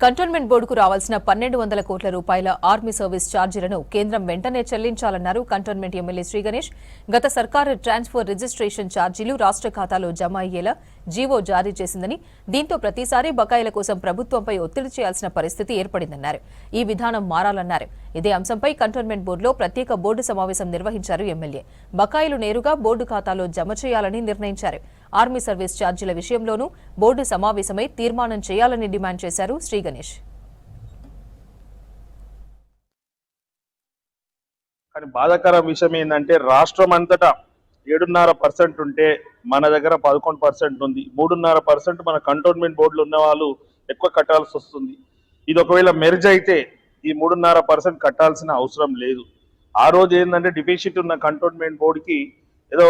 Cantonment బోర్డుకు రావాల్సిన 1200 కోట్ల రూపాయల ఆర్మీ సర్వీస్ ఛార్జీలను కేంద్రం వెంటనే చెల్లించాలన్నారు కంటోన్మెంట్ ఎమ్మెల్యే శ్రీ గణేష్. గత సర్కారు ట్రాన్స్ఫర్ రిజిస్ట్రేషన్ ఛార్జీలు రాష్ట్ర ఖాతాలో జమ అయ్యేలా జీవో జారీ చేసిందని, దీంతో ప్రతిసారి బకాయిల కోసం ప్రభుత్వంపై ఒత్తిడి చేయాల్సిన పరిస్థితి ఏర్పడిందన్నారు. ఈ విధానం మారాలన్నారు. ఇదే అంశంపై కంటోన్మెంట్ బోర్డులో ప్రత్యేక బోర్డు సమావేశం నిర్వహించారు ఎమ్మెల్యే. బకాయిలు నేరుగా బోర్డు ఖాతాలో జమ చేయాలని నిర్ణయించారు. ఆర్మీ సర్వీస్ ఛార్జీల విషయంలోనూ బోర్డు సమావేశమై తీర్మానం చేయాలని డిమాండ్ చేశారు శ్రీ గణేష్. కానీ బాధాకర విషయం ఏంటంటే రాష్ట్రం అంతటా 7.5% ఉంటే మన దగ్గర 11% ఉంది. 3.5% మన కంటోన్మెంట్ బోర్డులో ఉన్న వాళ్ళు ఎక్కువ కట్టాల్సి వస్తుంది. ఇది ఒకవేళ మెర్జ్ అయితే ఈ 3.5% కట్టాల్సిన అవసరం లేదు. ఆ రోజు ఏంటంటే డిఫిసిట్ ఉన్న కంటోన్మెంట్ బోర్డుకి ఏదో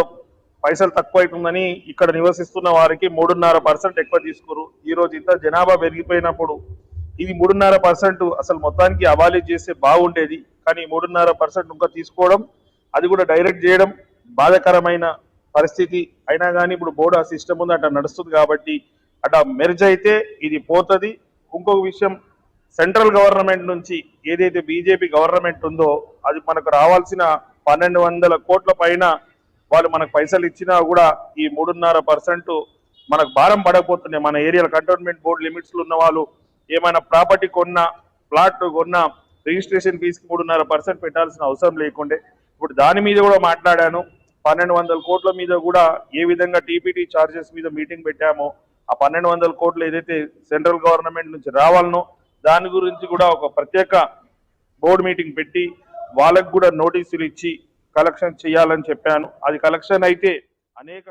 పైసలు తక్కువ అవుతుందని ఇక్కడ నివసిస్తున్న వారికి 3.5% ఎక్కువ తీసుకోరు. ఈ రోజు ఇంత జనాభా పెరిగిపోయినప్పుడు ఇది 3.5% అసలు మొత్తానికి అవాలిడ్ చేస్తే బాగుండేది. కానీ 3.5% ఇంకా తీసుకోవడం, అది కూడా డైరెక్ట్ చేయడం బాధాకరమైన పరిస్థితి. అయినా కానీ ఇప్పుడు బోర్డు ఆ సిస్టమ్ ఉంది, అట్లా నడుస్తుంది. కాబట్టి అట్లా మెర్జ్ అయితే ఇది పోతుంది. ఇంకొక విషయం, సెంట్రల్ గవర్నమెంట్ నుంచి ఏదైతే బీజేపీ గవర్నమెంట్ ఉందో అది మనకు రావాల్సిన 1200 కోట్ల పైన వాళ్ళు మనకు పైసలు ఇచ్చినా కూడా ఈ 3.5% మనకు భారం పడకపోతున్నాయి. మన ఏరియాలో కంటోన్మెంట్ బోర్డు లిమిట్స్ లో ఉన్న వాళ్ళు ఏమైనా ప్రాపర్టీ కొన్నా, ప్లాట్ కొన్నా రిజిస్ట్రేషన్ ఫీజుకి 3.5% పెట్టాల్సిన అవసరం లేకుండే. ఇప్పుడు దాని మీద కూడా మాట్లాడాను. 1200 కోట్ల మీద కూడా ఏ విధంగా టీపీటీ ఛార్జెస్ మీద మీటింగ్ పెట్టామో, ఆ 1200 కోట్లు ఏదైతే సెంట్రల్ గవర్నమెంట్ నుంచి రావాలనో దాని గురించి కూడా ఒక ప్రత్యేక బోర్డు మీటింగ్ పెట్టి వాళ్ళకు కూడా నోటీసులు ఇచ్చి కలెక్షన్ చేయాలని చెప్పాను. అది కలెక్షన్ అయితే అనేక